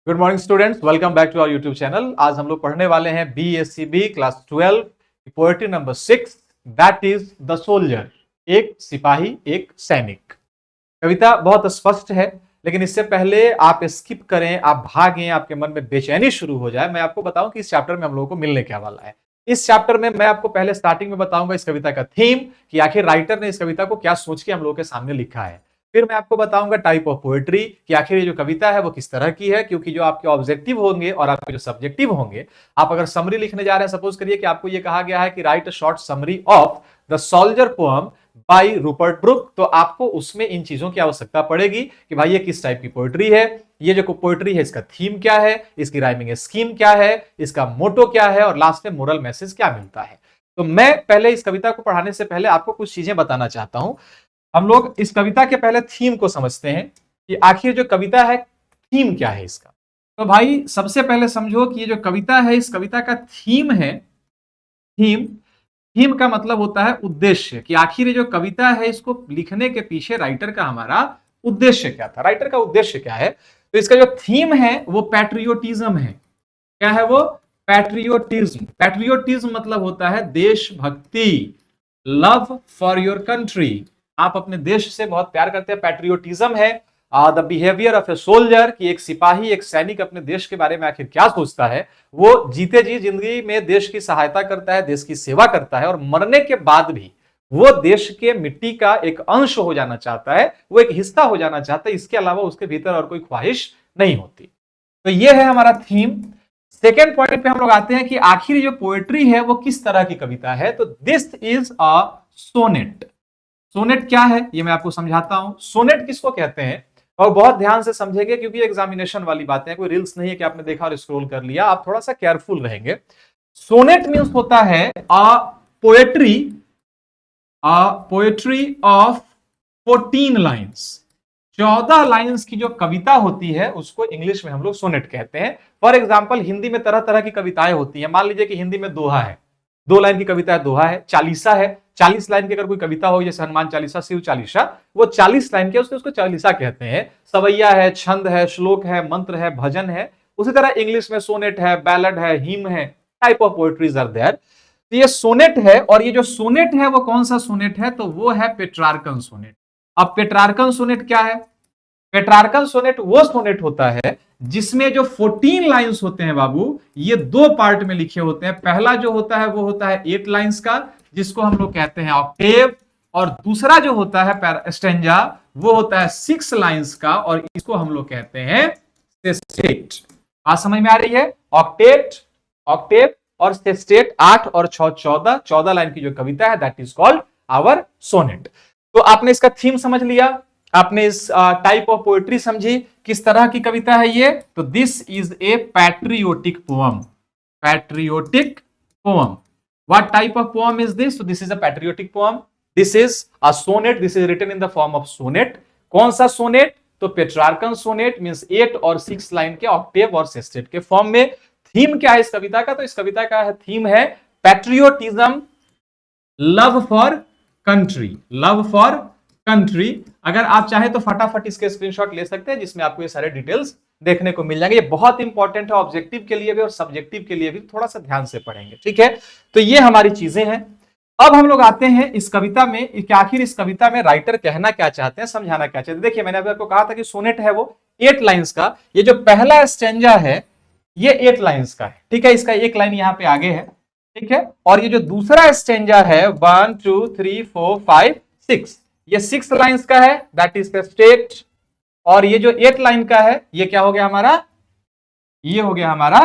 Good morning students, welcome back to our YouTube channel. आज हम लोग पढ़ने वाले हैं BSCB class 12 poetry number 6, that is the soldier. एक सिपाही एक सैनिक। कविता बहुत स्पष्ट है, लेकिन इससे पहले आप स्किप करें, आप भागें, आपके मन में बेचैनी शुरू हो जाए, मैं आपको बताऊं कि इस चैप्टर में हम लोगों को मिलने क्या वाला है। इस चैप्टर में मैं आपको पहले स्टार्टिंग में बताऊंगा इस कविता का थीम, कि आखिर राइटर ने इस कविता को क्या सोच के हम लोगों के सामने लिखा है। फिर मैं आपको बताऊंगा टाइप ऑफ पोएट्री, कि आखिर ये जो कविता है वो किस तरह की है, क्योंकि जो आपके ऑब्जेक्टिव होंगे और आपके जो सब्जेक्टिव होंगे, आप अगर समरी लिखने जा रहे हैं, सपोज करिए कि आपको ये कहा गया है कि right a short summary of the soldier poem by Rupert book, तो आपको उसमें इन चीजों की आवश्यकता पड़ेगी कि भाई ये किस टाइप की पोएट्री है, ये जो पोएट्री है इसका थीम क्या है, इसकी राइमिंग स्कीम क्या है, इसका मोटो क्या है, और लास्ट में मोरल मैसेज क्या मिलता है। तो मैं पहले इस कविता को पढ़ाने से पहले आपको कुछ चीजें बताना चाहता हूं। हम लोग इस कविता के पहले थीम को समझते हैं कि आखिर जो कविता है थीम क्या है इसका। तो भाई सबसे पहले समझो कि ये जो कविता है, इस कविता का थीम है थीम। थीम का मतलब होता है उद्देश्य, कि आखिर ये जो कविता है इसको लिखने के पीछे राइटर का हमारा उद्देश्य क्या था, राइटर का उद्देश्य क्या है। तो इसका जो थीम है वो पैट्रियोटिज्म है। क्या है वो? पैट्रियोटिज्म। पैट्रियोटिज्म मतलब होता है देशभक्ति, लव फॉर योर कंट्री। आप अपने देश से बहुत प्यार करते हैं, पैट्रियोटिज्म है the behaviour of a soldier, कि एक सिपाही एक सैनिक अपने देश के बारे में आखिर क्या सोचता है। वो जीते जी जिंदगी में देश की सहायता करता है, देश की सेवा करता है, और मरने के बाद भी वो देश के मिट्टी का एक अंश हो जाना चाहता है, वो एक हिस्सा हो जाना चाहता है। इसके अलावा उसके भीतर और कोई ख्वाहिश नहीं होती। तो ये है हमारा थीम। सेकेंड पॉइंट पे हम लोग आते हैं कि आखिर जो पोएट्री है वो किस तरह की कविता है। तो this is a sonnet. Sonnet क्या है ये मैं आपको समझाता हूं। सोनेट किसको कहते हैं, और बहुत ध्यान से समझेंगे क्योंकि एग्जामिनेशन वाली बातें हैं, कोई रील्स नहीं है कि आपने देखा और स्क्रॉल कर लिया, आप थोड़ा सा केयरफुल रहेंगे। सोनेट मीन्स होता है poetry poetry of 14 lines. 14 lines की जो कविता होती है उसको इंग्लिश में हम लोग सोनेट कहते हैं। फॉर एग्जाम्पल हिंदी में तरह तरह की कविताएं होती हैं। मान लीजिए कि हिंदी में दोहा है, 2 लाइन की कविता है, दोहा है। चालीसा है, 40 लाइन की अगर कोई कविता हो, जैसे हनुमान चालीसा, शिव चालीसा, वो 40 लाइन के उसको चालीसा कहते हैं। सवैया है, छंद है, श्लोक है, मंत्र है, भजन है। उसी तरह इंग्लिश में सोनेट है, बैलड है, हिम है, type of poetries are there. तो ये सोनेट है, और ये जो सोनेट है वो कौन सा सोनेट है, तो वो है पेट्रार्कन सोनेट। अब पेट्रार्कन सोनेट क्या है? पेट्रार्कन सोनेट वो सोनेट होता है जिसमें जो 14 लाइंस होते हैं बाबू, ये 2 पार्ट में लिखे होते हैं। पहला जो होता है वो होता है 8 लाइंस का, जिसको हम लोग कहते हैं ऑक्टेव, और दूसरा जो होता है स्टेंजा, वो होता है 6 लाइंस का, और इसको हम लोग कहते हैं सेस्टेट। बात समझ में आ रही है? ऑक्टेट, ऑक्टेव और सेस्टेट, 8 और 6 14, 14 लाइन की जो कविता है that is called our sonnet. तो आपने इसका थीम समझ लिया, आपने इस टाइप ऑफ पोएट्री समझी, किस तरह की कविता है ये। तो this is a patriotic poem. Patriotic poem. What type of poem is this? तो this is a patriotic poem. This is a sonnet, this is written in the form of sonnet. कौन सा सोनेट? तो Petrarchan sonnet means 8 और 6 line के Octave और sestet के form में। Theme क्या है इस कविता का? तो इस कविता का थीम है patriotism, love for country, love for country. अगर आप चाहे तो फटाफट इसके स्क्रीनशॉट ले सकते हैं, जिसमें आपको ये सारे डिटेल्स देखने को मिल जाएंगे। ये बहुत इंपॉर्टेंट है, ऑब्जेक्टिव के लिए भी और सब्जेक्टिव के लिए भी, थोड़ा सा ध्यान से पढ़ेंगे, ठीक है। तो ये हमारी चीजें हैं। अब हम लोग आते हैं इस कविता में कि आखिर इस कविता में राइटर कहना क्या चाहते हैं, समझाना क्या चाहते हैं। देखिए मैंने अभी आपको कहा था कि सोनेट है वो 8 लाइंस का। ये जो पहला स्टेंजा है ये 8 लाइंस का है, ठीक है। इसका एक लाइन यहाँ पे आगे है, ठीक है। और ये जो दूसरा स्टेंजा है 1 2 3 4 5 6, ये 6 लाइंस का है, दैट इज द स्टेट। और ये जो 8 लाइन का है ये क्या हो गया हमारा? ये हो गया हमारा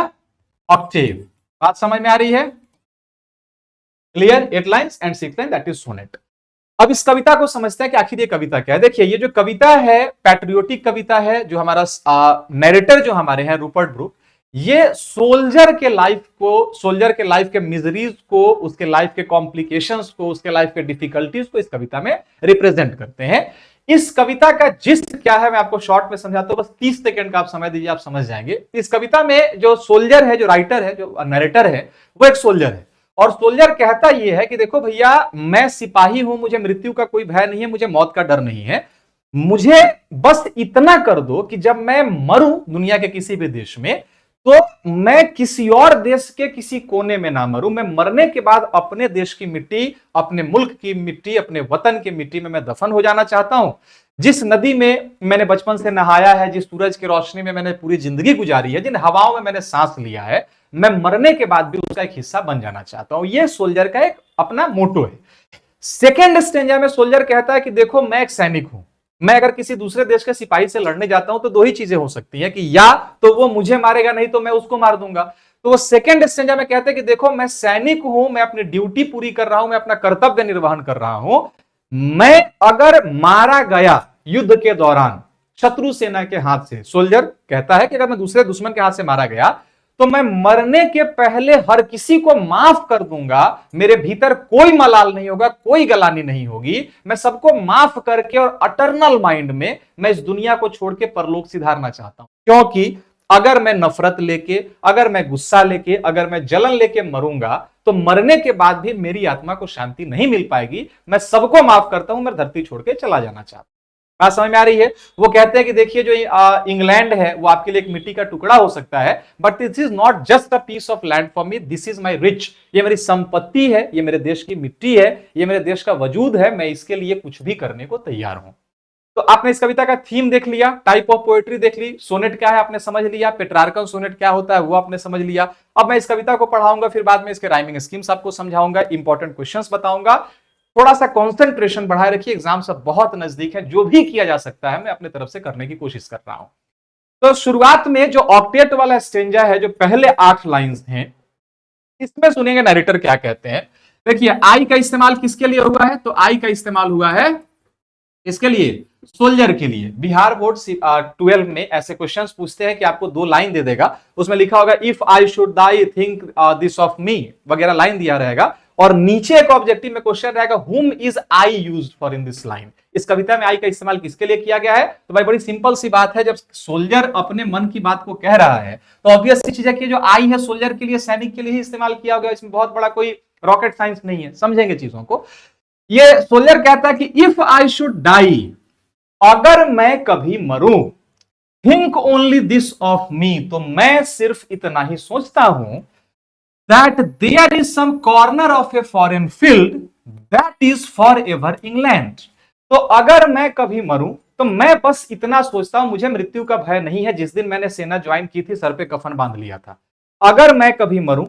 ऑक्टेव। बात समझ में आ रही है? Clear? 8 lines and 6 line, that is sonnet. अब इस कविता को समझते हैं कि आखिर ये कविता क्या है। देखिए ये जो कविता है पैट्रियोटिक कविता है। जो हमारा नैरेटर जो हमारे हैं रूपर्ट ब्रुक, ये सोल्जर के लाइफ को, सोल्जर के लाइफ के मिजरीज को, उसके लाइफ के कॉम्प्लिकेशंस को, उसके लाइफ के डिफिकल्टीज को इस कविता में रिप्रेजेंट करते हैं। इस कविता का जिस्ट क्या है मैं आपको शॉर्ट में समझाता हूं, बस 30 सेकंड का आप समय दीजिए, आप समझ जाएंगे। इस कविता में जो सोल्जर है, जो राइटर है, जो नरेटर है, वो एक सोल्जर है। और सोल्जर कहता यह है कि देखो भैया, मैं सिपाही हूं, मुझे मृत्यु का कोई भय नहीं है, मुझे मौत का डर नहीं है। मुझे बस इतना कर दो कि जब मैं मरूं दुनिया के किसी भी देश में, तो मैं किसी और देश के किसी कोने में ना मरूं। मैं मरने के बाद अपने देश की मिट्टी, अपने मुल्क की मिट्टी, अपने वतन की मिट्टी में मैं दफन हो जाना चाहता हूं। जिस नदी में मैंने बचपन से नहाया है, जिस सूरज की रोशनी में मैंने पूरी जिंदगी गुजारी है, जिन हवाओं में मैंने सांस लिया है, मैं मरने के बाद भी उसका एक हिस्सा बन जाना चाहता हूं। यह सोल्जर का एक अपना मोटो है। सेकेंड स्टेंजा में सोल्जर कहता है कि देखो, मैं एक सैनिक हूं। मैं अगर किसी दूसरे देश के सिपाही से लड़ने जाता हूं तो दो ही चीजें हो सकती हैं, कि या तो वो मुझे मारेगा, नहीं तो मैं उसको मार दूंगा। तो वो सेकेंड स्टेंजा में कहते हैं कि देखो, मैं सैनिक हूं, मैं अपनी ड्यूटी पूरी कर रहा हूं, मैं अपना कर्तव्य निर्वहन कर रहा हूं। मैं अगर मारा गया युद्ध के दौरान शत्रु सेना के हाथ से, सोल्जर कहता है कि अगर मैं दूसरे दुश्मन के हाथ से मारा गया तो मैं मरने के पहले हर किसी को माफ कर दूंगा। मेरे भीतर कोई मलाल नहीं होगा, कोई गलानी नहीं होगी। मैं सबको माफ करके और अटर्नल माइंड में मैं इस दुनिया को छोड़ के परलोक सिधारना चाहता हूं। क्योंकि अगर मैं नफरत लेके, अगर मैं गुस्सा लेके, अगर मैं जलन लेके मरूंगा तो मरने के बाद भी मेरी आत्मा को शांति नहीं मिल पाएगी। मैं सबको माफ करता हूं, मैं धरती छोड़ के चला जाना चाहता हूं। बात समझ में आ रही है? वो कहते हैं कि देखिए, जो इंग्लैंड है वो आपके लिए एक मिट्टी का टुकड़ा हो सकता है, but this is not just a piece of land for me, this is my rich. ये मेरी संपत्ति है, ये मेरे देश की मिट्टी है, ये मेरे देश का वजूद है। मैं इसके लिए कुछ भी करने को तैयार हूं। तो आपने इस कविता का थीम देख लिया, टाइप ऑफ पोएट्री देख ली, सोनेट क्या है आपने समझ लिया, पेट्रार्कल सोनेट क्या होता है वो आपने समझ लिया। अब मैं इस कविता को पढ़ाऊंगा, फिर बाद में इसके राइमिंग स्कीम्स आपको समझाऊंगा, इंपॉर्टेंट क्वेश्चंस बताऊंगा। थोड़ा सा कंसंट्रेशन बढ़ाए रखिए, एग्जाम सब बहुत नजदीक है। जो भी किया जा सकता है मैं अपने तरफ से करने की कोशिश कर रहा हूं। तो शुरुआत में जो ऑक्टेट वाला स्टेंजा है, जो पहले 8 लाइंस हैं, इसमें सुनेंगे नरेटर क्या कहते हैं। देखिए, आई का इस्तेमाल किसके लिए हुआ है? तो आई का इस्तेमाल हुआ है इसके लिए, सोल्जर के लिए। बिहार बोर्ड 12 में ऐसे क्वेश्चंस पूछते हैं कि आपको 2 लाइन दे देगा, उसमें लिखा होगा if I should die think this of me वगैरह लाइन दिया रहेगा, और नीचे एक ऑब्जेक्टिव में क्वेश्चन रहेगा हुम is I used for in this line. इस कविता में आई का इस्तेमाल किसके लिए किया गया है? तो भाई बड़ी सिंपल सी बात है, जब सोल्जर अपने मन की बात को कह रहा है तो ऑब्वियस सी चीज है कि जो आई है सोल्जर के लिए, सैनिक के लिए ही इस्तेमाल किया गया। इसमें बहुत बड़ा कोई रॉकेट साइंस नहीं है, समझेंगे चीजों को। ये सोल्जर कहता है कि इफ आई शुड डाई, अगर मैं कभी मरूं, think only this of me, तो मैं सिर्फ इतना ही सोचता हूं, that there is some corner of a foreign field that is for ever England. तो अगर मैं कभी मरूं तो मैं बस इतना सोचता हूं, मुझे मृत्यु का भय नहीं है। जिस दिन मैंने सेना ज्वाइन की थी, सर पे कफन बांध लिया था। अगर मैं कभी मरूं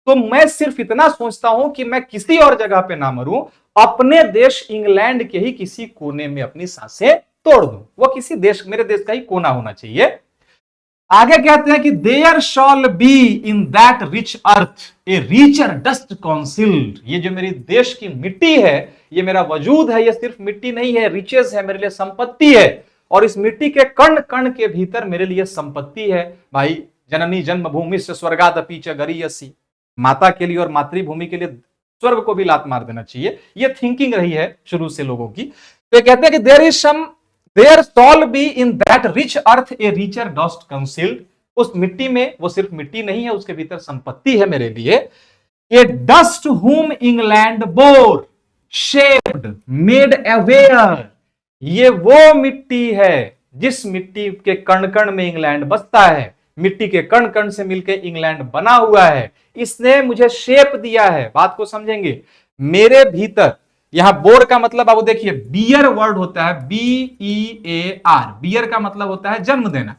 तो मैं सिर्फ इतना सोचता हूं कि मैं किसी और जगह पे ना मरूं, अपने देश इंग्लैंड के ही किसी कोने में अपनी सांसें तोड़ दूं। वो किसी देश, मेरे देश का ही कोना होना चाहिए। आगे कहते हैं कि there shall be in that rich earth a richer dust concealed. ये जो मेरी देश की मिट्टी है, ये मेरा वजूद है, ये सिर्फ मिट्टी नहीं है, रिचेस है, मेरे लिए संपत्ति है। और इस मिट्टी के कण कण के भीतर मेरे लिए संपत्ति है। भाई, जननी जन्मभूमि से स्वर्गादपि च गरीयसी, माता के लिए और मातृभूमि के लिए स्वर्ग को भी लात मार देना चाहिए। ये थिंकिंग रही है शुरू से लोगों की। तो ये कहते हैं कि there is some, there shall be in that rich earth a richer dust concealed. उस मिट्टी में, वो सिर्फ मिट्टी नहीं है, उसके भीतर संपत्ति है मेरे लिए। ए डस्ट हुम England bore shaped made aware. ये वो मिट्टी है जिस मिट्टी के कण कण में इंग्लैंड बसता है। मिट्टी के कण कण से मिलकर इंग्लैंड बना हुआ है, इसने मुझे शेप दिया है। बात को समझेंगे, मेरे भीतर, यहां बोर का मतलब आप देखिए, बियर वर्ड होता है, BEAR। बियर का मतलब होता है जन्म देना।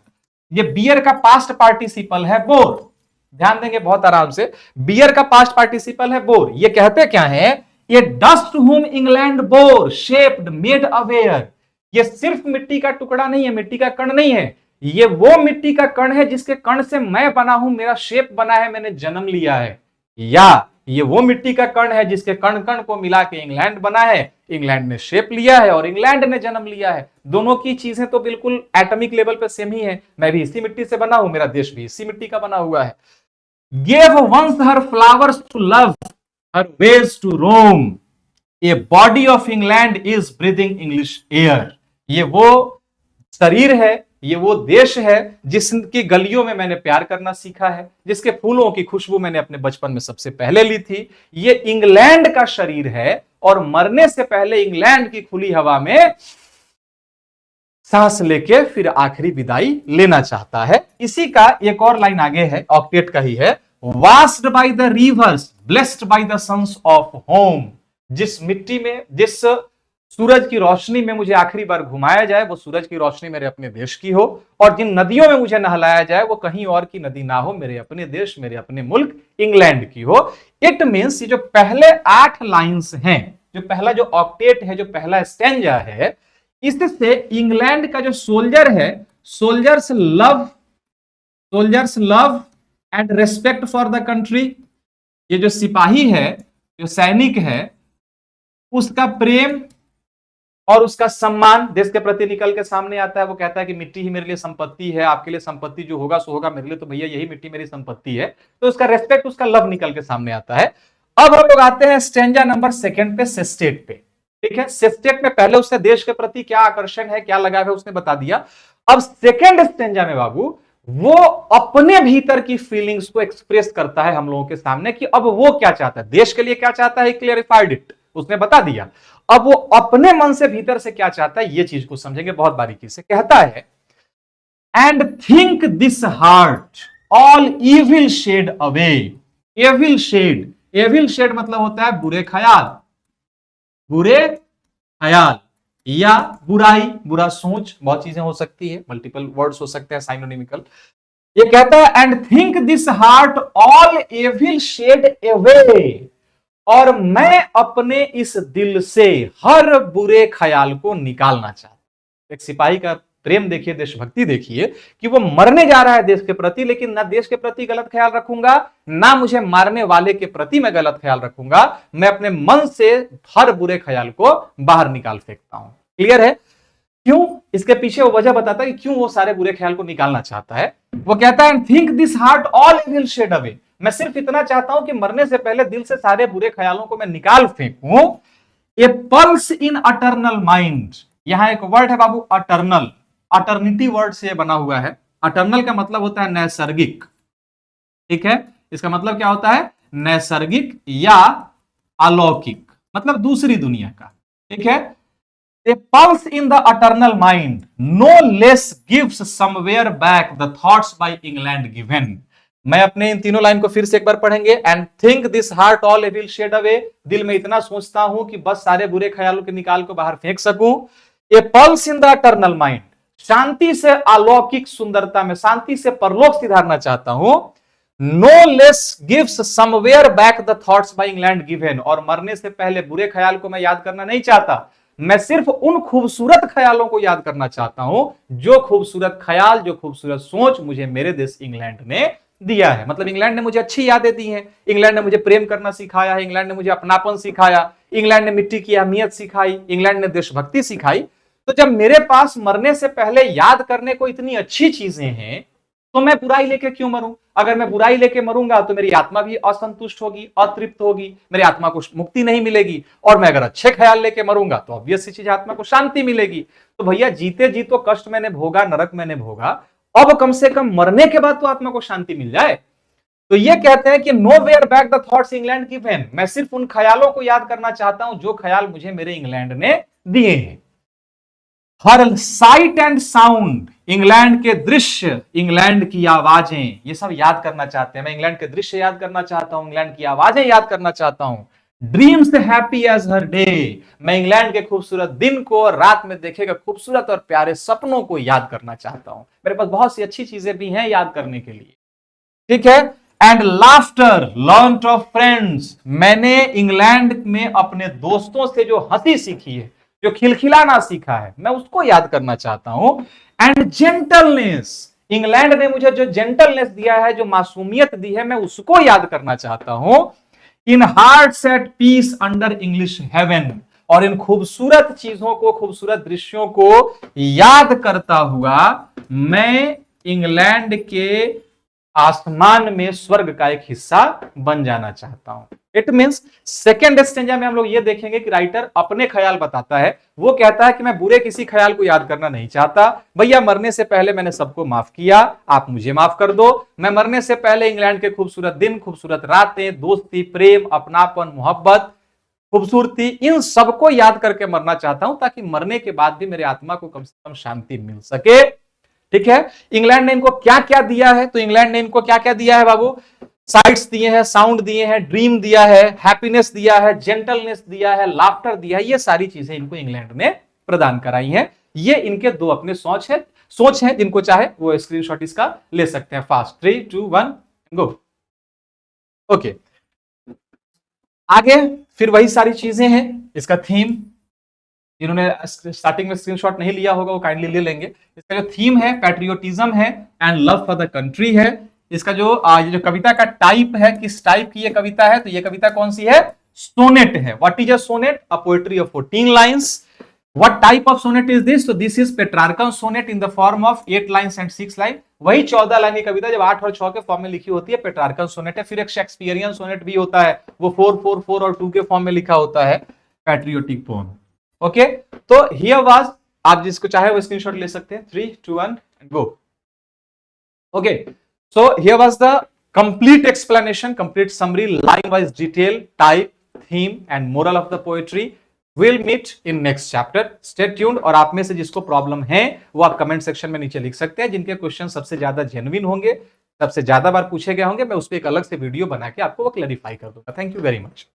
ये बियर का पास्ट पार्टिसिपल है बोर। ध्यान देंगे बहुत आराम से, बियर का पास्ट पार्टिसिपल है बोर। ये कहते क्या है? ये डस्ट हुम England bore shaped made aware. ये सिर्फ मिट्टी का टुकड़ा नहीं है, मिट्टी का कण नहीं है, ये वो मिट्टी का कण है जिसके कण से मैं बना हूं, मेरा शेप बना है, मैंने जन्म लिया है। या ये वो मिट्टी का कण है जिसके कण कण को मिला के इंग्लैंड बना है, इंग्लैंड ने शेप लिया है और इंग्लैंड ने जन्म लिया है। दोनों की चीजें तो बिल्कुल एटॉमिक लेवल पे सेम ही है। मैं भी इसी मिट्टी से बना हूं, मेरा देश भी इसी मिट्टी का बना हुआ है। Gave once her flowers to love her ways to roam, a body of England is breathing English air. ये वो शरीर है, ये वो देश है जिसकी गलियों में मैंने प्यार करना सीखा है, जिसके फूलों की खुशबू मैंने अपने बचपन में सबसे पहले ली थी। ये इंग्लैंड का शरीर है और मरने से पहले इंग्लैंड की खुली हवा में सांस लेके फिर आखिरी विदाई लेना चाहता है। इसी का एक और लाइन आगे है, ऑक्टेट का ही है, washed by the rivers, blessed by the suns of home. जिस मिट्टी में, जिस सूरज की रोशनी में मुझे आखिरी बार घुमाया जाए, वो सूरज की रोशनी मेरे अपने देश की हो, और जिन नदियों में मुझे नहलाया जाए वो कहीं और की नदी ना हो, मेरे अपने देश, मेरे अपने मुल्क इंग्लैंड की हो। इट मींस ये जो पहले 8 लाइंस हैं, जो पहला जो ऑक्टेट है, जो पहला स्टैंजा है, इससे इंग्लैंड का जो सोल्जर है, soldiers love and respect for the country, ये जो सिपाही है, जो सैनिक है, उसका प्रेम और उसका सम्मान देश के प्रति निकल के सामने आता है। वो कहता है कि मिट्टी ही मेरे लिए संपत्ति है, आपके लिए संपत्ति जो होगा सो होगा, मेरे लिए तो भैया यही मिट्टी मेरी संपत्ति है। तो उसका रेस्पेक्ट, उसका लव निकल के सामने आता है। अब हम लोग आते हैं स्टेंजा नंबर 2 पे, सेस्टेट पे। ठीक है, सेस्टेट में पहले उसने देश के प्रति क्या आकर्षण है, क्या लगाव है, उसने बता दिया। अब सेकेंड स्टेंजा में बाबू वो अपने भीतर की फीलिंग्स को एक्सप्रेस करता है हम लोगों के सामने कि अब वो क्या चाहता है, देश के लिए क्या चाहता है, क्लियरिफाइड इट, उसने बता दिया। अब वो अपने मन से भीतर से क्या चाहता है, ये चीज को समझेंगे बहुत बारीकी से। कहता है, and think this heart all evil shed away. Evil shed, evil shed मतलब होता है बुरे ख्याल, बुरे ख्याल या बुराई, बुरा सोच, बहुत चीजें हो सकती है, मल्टीपल वर्ड्स हो सकते हैं, साइनोनिमिकल। ये कहता है, and think this heart all evil shed away, और मैं अपने इस दिल से हर बुरे ख्याल को निकालना चाहता हूं। एक सिपाही का प्रेम देखिए, देशभक्ति देखिए, कि वो मरने जा रहा है देश के प्रति, लेकिन ना देश के प्रति गलत ख्याल रखूंगा, ना मुझे मारने वाले के प्रति मैं गलत ख्याल रखूंगा, मैं अपने मन से हर बुरे ख्याल को बाहर निकाल फेंकता हूं। क्लियर है? क्यों? इसके पीछे वो वजह बताता है कि क्यों वो सारे बुरे ख्याल को निकालना चाहता है। वो कहता है, think this heart all evil shed away, मैं सिर्फ इतना चाहता हूं कि मरने से पहले दिल से सारे बुरे ख्यालों को मैं निकाल फेंकूं। ए पल्स इन अटर्नल माइंड, यहां एक वर्ड है बाबू अटर्नल, अटर्निटी वर्ड से बना हुआ है। अटर्नल का मतलब होता है नैसर्गिक। ठीक है, इसका मतलब क्या होता है, नैसर्गिक या अलौकिक, मतलब दूसरी दुनिया का। ठीक है, a pulse in the eternal mind no less gives somewhere back the thoughts by England given. मैं अपने इन तीनों लाइन को फिर से एक बार पढ़ेंगे। And think this heart all evil shed away, दिल में इतना सोचता हूं कि बस सारे बुरे ख्यालों के निकाल को बाहर फेंक सकूं। A pulse in the eternal mind, शांति से अलौकिक सुंदरता में, शांति से परलोक सिधारना चाहता हूं। No less gives somewhere back the thoughts by England given, और मरने से पहले बुरे ख्याल को मैं याद करना नहीं चाहता, मैं सिर्फ उन खूबसूरत ख्यालों को याद करना चाहता हूं जो खूबसूरत ख्याल, जो खूबसूरत सोच मुझे मेरे देश इंग्लैंड ने दिया है। मतलब इंग्लैंड ने मुझे अच्छी यादें दी हैं, इंग्लैंड ने मुझे प्रेम करना सिखाया है, इंग्लैंड ने मुझे अपनापन सिखाया, इंग्लैंड ने मिट्टी की अहमियत सिखाई, इंग्लैंड ने देशभक्ति सिखाई। तो जब मेरे पास मरने से पहले याद करने को इतनी अच्छी चीजें हैं, तो मैं बुराई लेके क्यों मरूं? अगर मैं बुराई लेके मरूंगा तो मेरी आत्मा भी असंतुष्ट होगी, अतृप्त होगी, मेरी आत्मा को मुक्ति नहीं मिलेगी। और मैं अगर अच्छे ख्याल लेके मरूंगा तो ऑब्वियस सी चीज, आत्मा को शांति मिलेगी। तो भैया जीते जी तो कष्ट मैंने भोगा, नरक मैंने भोगा, अब कम से कम मरने के बाद तो आत्मा को शांति मिल जाए। तो ये कहते हैं कि no where back the thoughts England given, मैं सिर्फ उन ख्यालों को याद करना चाहता हूं जो ख्याल मुझे मेरे इंग्लैंड ने दिए हैं। हर साइट एंड साउंड, इंग्लैंड के दृश्य, इंग्लैंड की आवाजें, ये सब याद करना चाहते हैं। मैं इंग्लैंड के दृश्य याद करना चाहता हूं, इंग्लैंड की आवाजें याद करना चाहता हूं। ड्रीम्स हैप्पी एज हर डे, मैं इंग्लैंड के खूबसूरत दिन को, रात में देखेगा खूबसूरत और प्यारे सपनों को याद करना चाहता हूं। मेरे पास बहुत सी अच्छी चीजें भी हैं याद करने के लिए। ठीक है, and laughter learn of friends, मैंने इंग्लैंड में अपने दोस्तों से जो हंसी सीखी है, जो खिलखिलाना सीखा है, मैं उसको याद करना चाहता हूं। एंड जेंटलनेस, इंग्लैंड ने मुझे जो जेंटलनेस दिया है, जो मासूमियत दी है, मैं उसको याद करना चाहता हूं। In hearts at peace under English heaven, और इन खूबसूरत चीजों को, खूबसूरत दृश्यों को याद करता हुआ मैं इंग्लैंड के आसमान में स्वर्ग का एक हिस्सा बन जाना चाहता हूं। इट मींस सेकेंड स्टेंजा में हम लोग ये देखेंगे कि राइटर अपने ख्याल बताता है। वो कहता है कि मैं बुरे किसी ख्याल को याद करना नहीं चाहता, भैया मरने से पहले मैंने सबको माफ किया, आप मुझे माफ कर दो। मैं मरने से पहले इंग्लैंड के खूबसूरत दिन, खूबसूरत रातें, दोस्ती, प्रेम, अपनापन, मोहब्बत, खूबसूरती, इन सबको याद करके मरना चाहता हूं ताकि मरने के बाद भी मेरे आत्मा को कम से कम शांति मिल सके। ठीक है, इंग्लैंड ने इनको क्या क्या दिया है? तो इंग्लैंड ने इनको क्या क्या दिया है बाबू? साइट्स दिए हैं, साउंड दिए हैं, ड्रीम दिया है, हैप्पीनेस दिया है, जेंटलनेस दिया है, लाफ्टर दिया है। ये सारी चीजें इनको इंग्लैंड ने प्रदान कराई हैं। ये इनके दो अपने सोच है जिनको चाहे वो स्क्रीनशॉट इसका ले सकते हैं। फास्ट 3 2 1 गो। ओके, आगे फिर वही सारी चीजें हैं। इसका थीम, जिन्होंने स्टार्टिंग में स्क्रीनशॉट नहीं लिया होगा वो काइंडली ले लेंगे। इसका जो थीम है पैट्रियोटिज्म है and love for the country है। इसका जो ये जो कविता का टाइप है, किस टाइप की ये कविता है? तो ये कविता कौन सी है? सोनेट है। What is a sonnet? A poetry of 14 lines. What type of sonnet is this? So this is Petrarchan sonnet in the form of 8 lines and 6 lines. वही 14 लाइन की कविता जब 8 और 6 के फॉर्म में लिखी होती है पेट्रार्कन सोनेट है। फिर एक शेक्सपियरियन सोनेट भी होता है, वो 4 4 4 और 2 के फॉर्म में लिखा होता है, पैट्रियोटिक पोएम। ओके, तो हियर वाज, आप जिसको चाहे वो स्क्रीनशॉट ले सकते हैं। 3 2 1 and go. Okay, so here was the complete explanation, complete summary, line wise detail, type, theme and moral of the poetry. We'll meet in next chapter. Stay tuned। और आप में से जिसको प्रॉब्लम है वो आप कमेंट सेक्शन में नीचे लिख सकते हैं। जिनके क्वेश्चन सबसे ज्यादा जेन्युइन होंगे, सबसे ज्यादा बार पूछे गए होंगे, मैं उस पर एक अलग से वीडियो बना के आपको वो क्लैरिफाई कर दूंगा। Thank you very much.